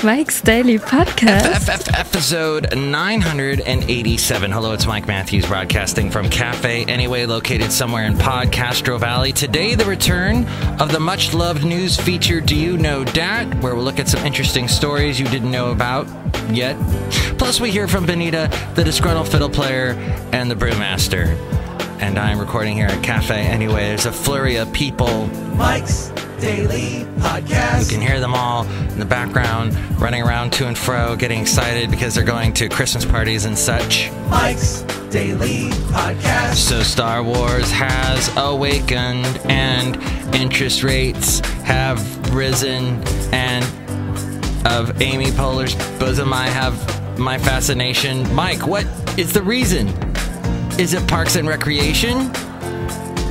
Mike's Daily Podcast. Episode 987. Hello, it's Mike Matthews broadcasting from Cafe Anyway, located somewhere in Podcastro Valley. Today, the return of the much-loved news feature, Do You Know Dat?, where we'll look at some interesting stories you didn't know about yet. Plus, we hear from Benita, the Disgruntled Fiddle Player, and the Brewmaster. And I'm recording here at Cafe Anyway. There's a flurry of people. Mike's Daily Podcast. You can hear them all in the background, running around to and fro, getting excited because they're going to Christmas parties and such. Mike's Daily Podcast. So Star Wars has awakened, and interest rates have risen, and of Amy Poehler's bosom I have my fascination. Mike, what is the reason? Is it Parks and Recreation?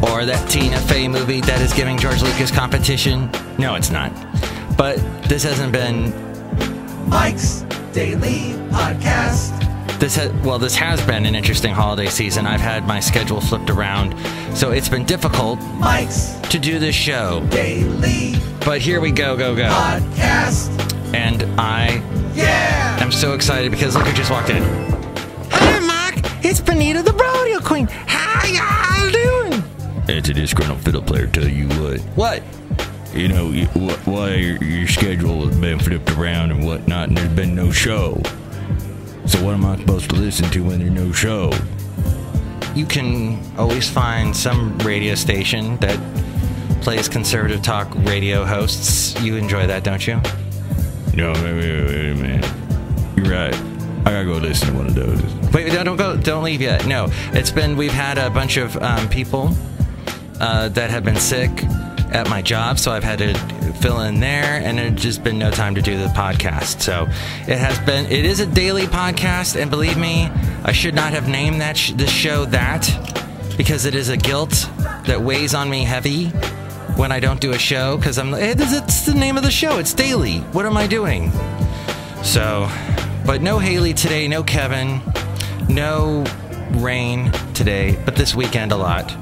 Or that Tina Fey movie that is giving George Lucas competition? No, it's not. But this hasn't been Mike's Daily Podcast. This has been an interesting holiday season. I've had my schedule flipped around, so it's been difficult Mike's to do this show. Daily But here we go. Podcast. And I am so excited because look who just walked in. Hi, Mike. It's Benita, the rodeo queen. How y'all doing? It's a disgruntled fiddle player, tell you what. What? You know, why your schedule has been flipped around and whatnot, and there's been no show. So what am I supposed to listen to when there's no show? You can always find some radio station that plays conservative talk radio hosts. You enjoy that, don't you? No, wait a minute. You're right. I gotta go listen to one of those. Wait, don't leave yet. No, we've had a bunch of people that have been sick at my job, so I've had to fill in there, and there's just been no time to do the podcast. So it is a daily podcast, and believe me, I should not have named this show that, because it is a guilt that weighs on me heavy when I don't do a show, because it's the name of the show. It's daily. What am I doing? So, but no Haley today, no Kevin, no rain today, but this weekend a lot.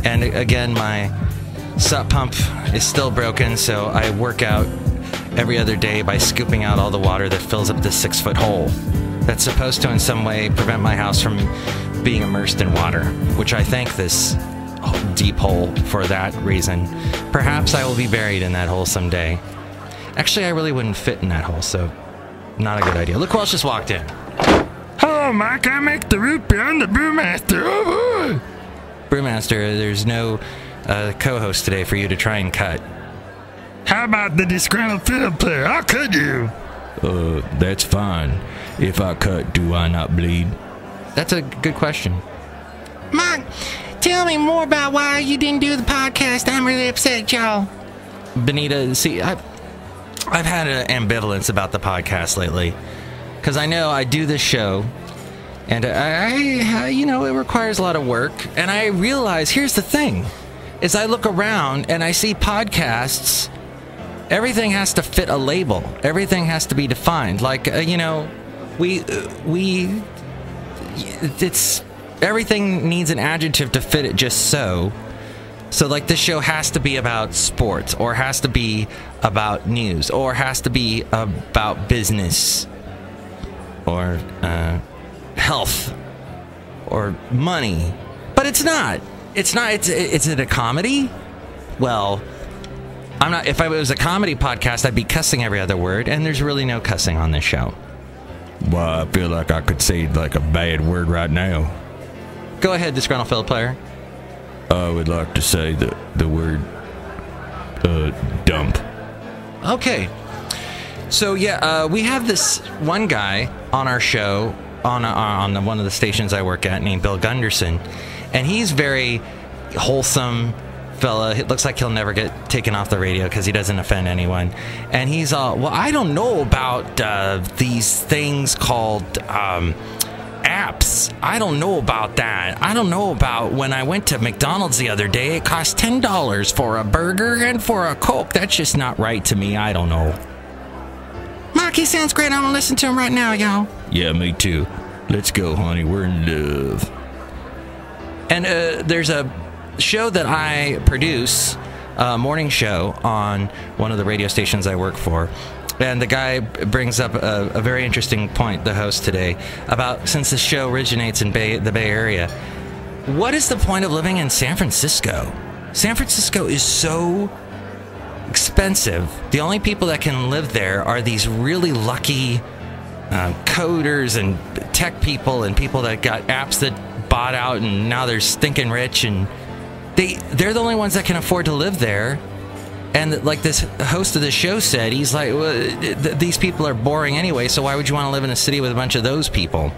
And again, my sup pump is still broken, so I work out every other day by scooping out all the water that fills up this 6-foot hole. That's supposed to in some way prevent my house from being immersed in water, which I thank this deep hole for that reason. Perhaps I will be buried in that hole someday. Actually, I really wouldn't fit in that hole, so not a good idea. Look who else just walked in. Hello, Mike. I make the root beer. I'm the Brewmaster. Oh, boy. Brewmaster, there's no co-host today for you to try and cut. How about the disgruntled fiddle player? How could you? That's fine. If I cut, do I not bleed? That's a good question. Mike, tell me more about why you didn't do the podcast. I'm really upset, y'all. Benita, see, I've had an ambivalence about the podcast lately, because I know I do this show, and it requires a lot of work, and I realize, here's the thing, is I look around and I see podcasts, everything has to fit a label, everything has to be defined, like, everything needs an adjective to fit it just so. So, like, this show has to be about sports, or has to be about news, or has to be about business, or health, or money. But it's not. It's not. Is it a comedy? Well, I'm not. If it was a comedy podcast, I'd be cussing every other word, and there's really no cussing on this show. Well, I feel like I could say, like, a bad word right now. Go ahead, Disgruntled Fiddle Player. I would like to say the word dump. Okay. So, we have this one guy on our show, on one of the stations I work at, named Bill Gunderson, and he's very wholesome fella. It looks like he'll never get taken off the radio because he doesn't offend anyone. And he's all, well, I don't know about these things called apps. I don't know about that. I don't know about when I went to McDonald's the other day, it cost $10 for a burger and for a Coke. That's just not right to me. I don't know. Mark, he sounds great. I'm gonna listen to him right now, y'all. Yeah, me too. Let's go, honey. We're in love. And there's a show that I produce, a morning show on one of the radio stations I work for, And the guy brings up a very interesting point, the host today, about since the show originates in the Bay Area, what is the point of living in San Francisco? San Francisco is so expensive. The only people that can live there are these really lucky coders and tech people and people that got apps that bought out and now they're stinking rich, and they're the only ones that can afford to live there. And like this host of the show said, he's like, well, these people are boring anyway, so why would you want to live in a city with a bunch of those people?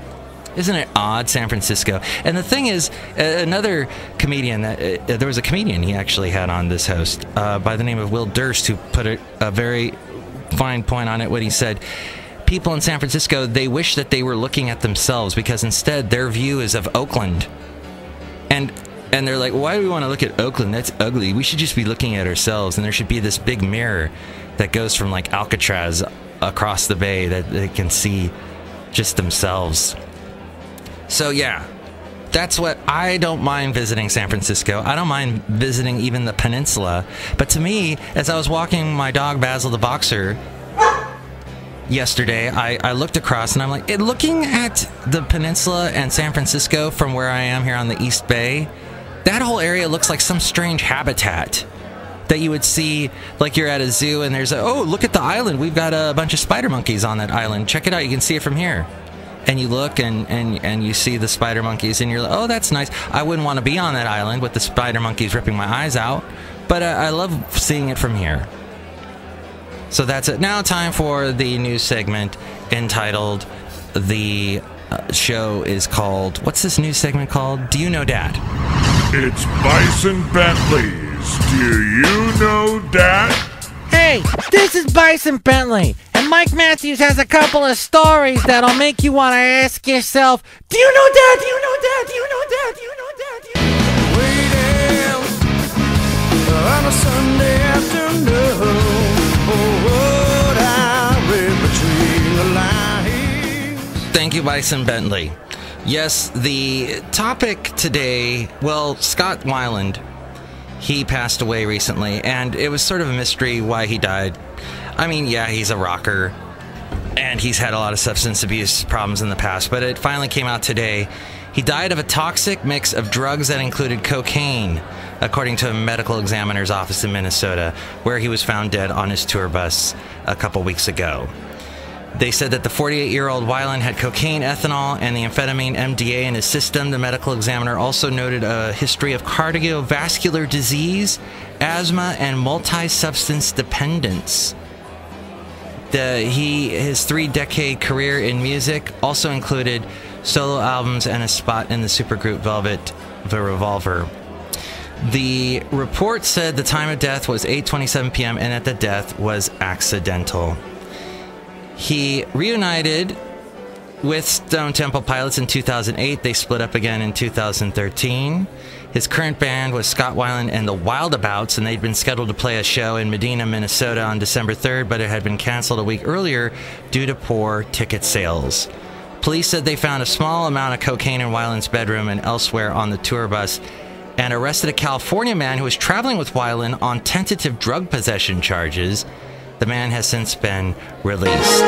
Isn't it odd, San Francisco? And the thing is, another comedian, there was a comedian he actually had on this host by the name of Will Durst, who put a very fine point on it when he said, people in San Francisco, they wish that they were looking at themselves because instead their view is of Oakland. And they're like, why do we want to look at Oakland? That's ugly. We should just be looking at ourselves. And there should be this big mirror that goes from like Alcatraz across the bay that they can see just themselves. So yeah, that's what I don't mind visiting San Francisco. I don't mind visiting even the peninsula. But to me, as I was walking my dog Basil the Boxer yesterday, I looked across and I'm like, looking at the peninsula and San Francisco from where I am here on the East Bay, that whole area looks like some strange habitat that you would see like you're at a zoo and there's oh, look at the island. We've got a bunch of spider monkeys on that island. Check it out. You can see it from here. And you look and you see the spider monkeys and you're like, oh, that's nice. I wouldn't want to be on that island with the spider monkeys ripping my eyes out, but I love seeing it from here. So that's it. Now time for the news segment entitled, the show is called, what's this news segment called? Do You Know Dat? It's Bison Bentley's Do You Know Dat? Hey, this is Bison Bentley, and Mike Matthews has a couple of stories that'll make you want to ask yourself, do you know that? Do you know that? Do you know that? Do you know that? Do you know that? On a Sunday afternoon, Thank you, Bison Bentley. Yes, the topic today, well, Scott Weiland, he passed away recently, and it was sort of a mystery why he died. I mean, yeah, he's a rocker, and he's had a lot of substance abuse problems in the past, but it finally came out today. He died of a toxic mix of drugs that included cocaine, according to a medical examiner's office in Minnesota, where he was found dead on his tour bus a couple weeks ago. They said that the 48-year-old Weiland had cocaine, ethanol, and the amphetamine MDA in his system. The medical examiner also noted a history of cardiovascular disease, asthma, and multi-substance dependence. His 3-decade career in music also included solo albums and a spot in the supergroup Velvet the Revolver. The report said the time of death was 8:27 p.m. and that the death was accidental. He reunited with Stone Temple Pilots in 2008. They split up again in 2013. His current band was Scott Weiland and the Wildabouts, and they'd been scheduled to play a show in Medina, Minnesota on December 3rd, but it had been canceled a week earlier due to poor ticket sales. Police said they found a small amount of cocaine in Weiland's bedroom and elsewhere on the tour bus, and arrested a California man who was traveling with Weiland on tentative drug possession charges. The man has since been released.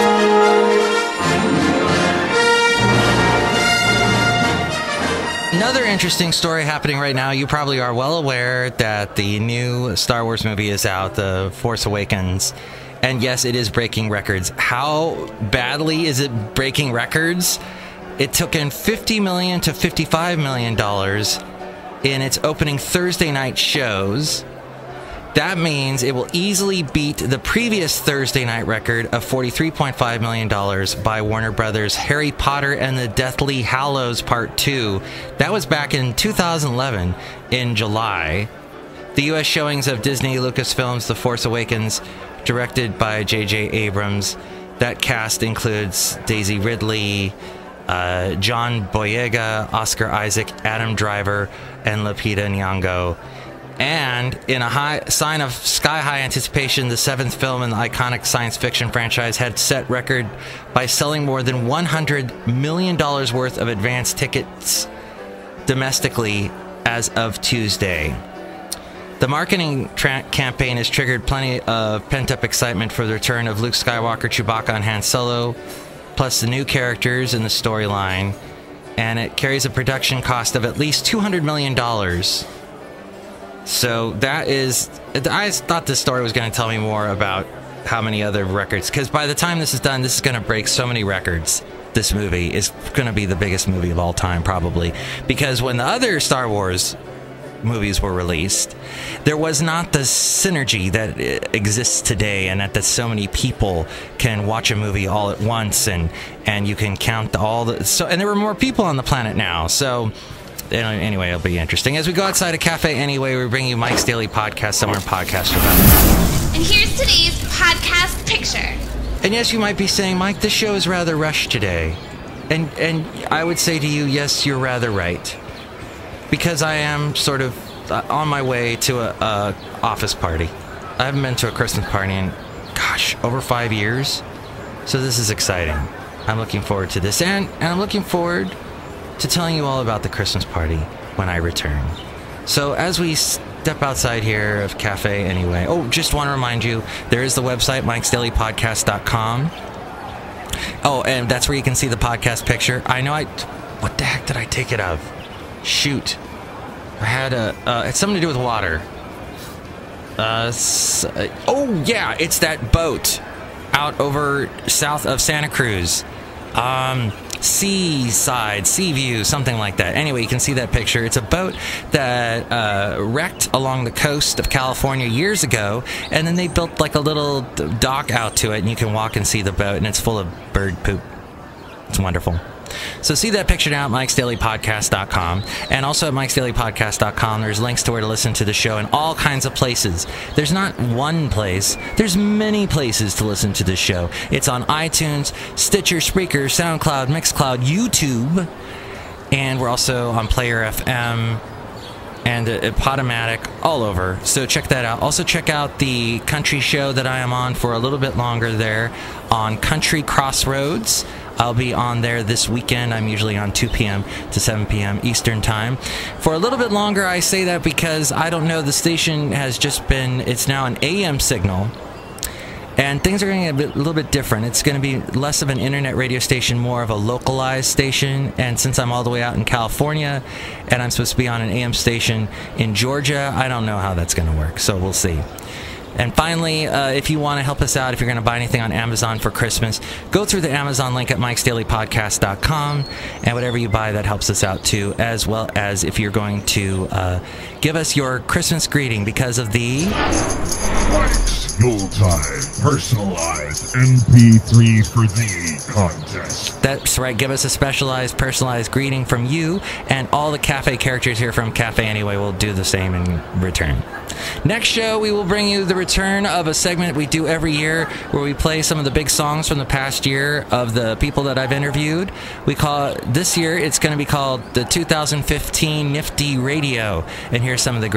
Another interesting story happening right now. You probably are well aware that the new Star Wars movie is out, The Force Awakens. And yes, it is breaking records. How badly is it breaking records? It took in $50 million to $55 million in its opening Thursday night shows. That means it will easily beat the previous Thursday night record of $43.5 million by Warner Brothers' Harry Potter and the Deathly Hallows Part 2. That was back in 2011 in July. The U.S. showings of Disney Lucasfilm's The Force Awakens, directed by J.J. Abrams. That cast includes Daisy Ridley, John Boyega, Oscar Isaac, Adam Driver, and Lupita Nyong'o. And in a sign of sky-high anticipation, the 7th film in the iconic science fiction franchise had set record by selling more than $100 million worth of advance tickets domestically as of Tuesday. The marketing campaign has triggered plenty of pent-up excitement for the return of Luke Skywalker, Chewbacca, and Han Solo, plus the new characters in the storyline, and it carries a production cost of at least $200 million. So that is... I thought this story was going to tell me more about how many other records, because by the time this is done, this is going to break so many records. This movie is going to be the biggest movie of all time, probably, because when the other Star Wars movies were released, there was not the synergy that exists today, and that so many people can watch a movie all at once, and you can count all the... So, and there were more people on the planet now, so... Anyway, it'll be interesting. As we go outside a cafe anyway, we bring you Mike's Daily Podcast, somewhere in podcast. And here's today's podcast picture. And yes, you might be saying, Mike, this show is rather rushed today. And I would say to you, yes, you're rather right. Because I am sort of on my way to a office party. I haven't been to a Christmas party in, gosh, over 5 years. So this is exciting. I'm looking forward to this. And I'm looking forward to telling you all about the Christmas party when I return. So as we step outside here of cafe anyway, just want to remind you, there is the website, mikesdailypodcast.com. Oh, and that's where you can see the podcast picture. I know what the heck did I take it of? Shoot. I had it's something to do with water. Oh yeah, it's that boat out over south of Santa Cruz. Seaside, sea view, something like that. Anyway, you can see that picture. It's a boat that wrecked along the coast of California years ago, and then they built like a little dock out to it, and you can walk and see the boat, and it's full of bird poop. It's wonderful. So see that picture now at mikesdailypodcast.com, and also at mikesdailypodcast.com there's links to where to listen to the show in all kinds of places. There's not one place, there's many places to listen to this show. It's on iTunes, Stitcher, Spreaker, SoundCloud, Mixcloud, YouTube, and we're also on Player FM and Podomatic, all over. So check that out. Also check out the country show that I am on for a little bit longer there on Country Crossroads. I'll be on there this weekend. I'm usually on 2 p.m. to 7 p.m. Eastern Time. For a little bit longer, I say that because I don't know, the station has just been, it's now an AM signal. And things are going to get a little bit different. It's going to be less of an internet radio station, more of a localized station. And since I'm all the way out in California, and I'm supposed to be on an AM station in Georgia, I don't know how that's going to work. So we'll see. And finally, if you want to help us out, if you're going to buy anything on Amazon for Christmas, go through the Amazon link at mikesdailypodcast.com, and whatever you buy, that helps us out too, as well as if you're going to give us your Christmas greeting because of the Mike's Yuletide Personalized MP3 for Thee contest. That's right, give us a specialized, personalized greeting from you, and all the cafe characters here from Cafe Anyway will do the same in return. Next show, we will bring you the return of a segment we do every year where we play some of the big songs from the past year of the people that I've interviewed. We call it, this year, it's going to be called the 2015 NIFTY Radio. And here's some of the great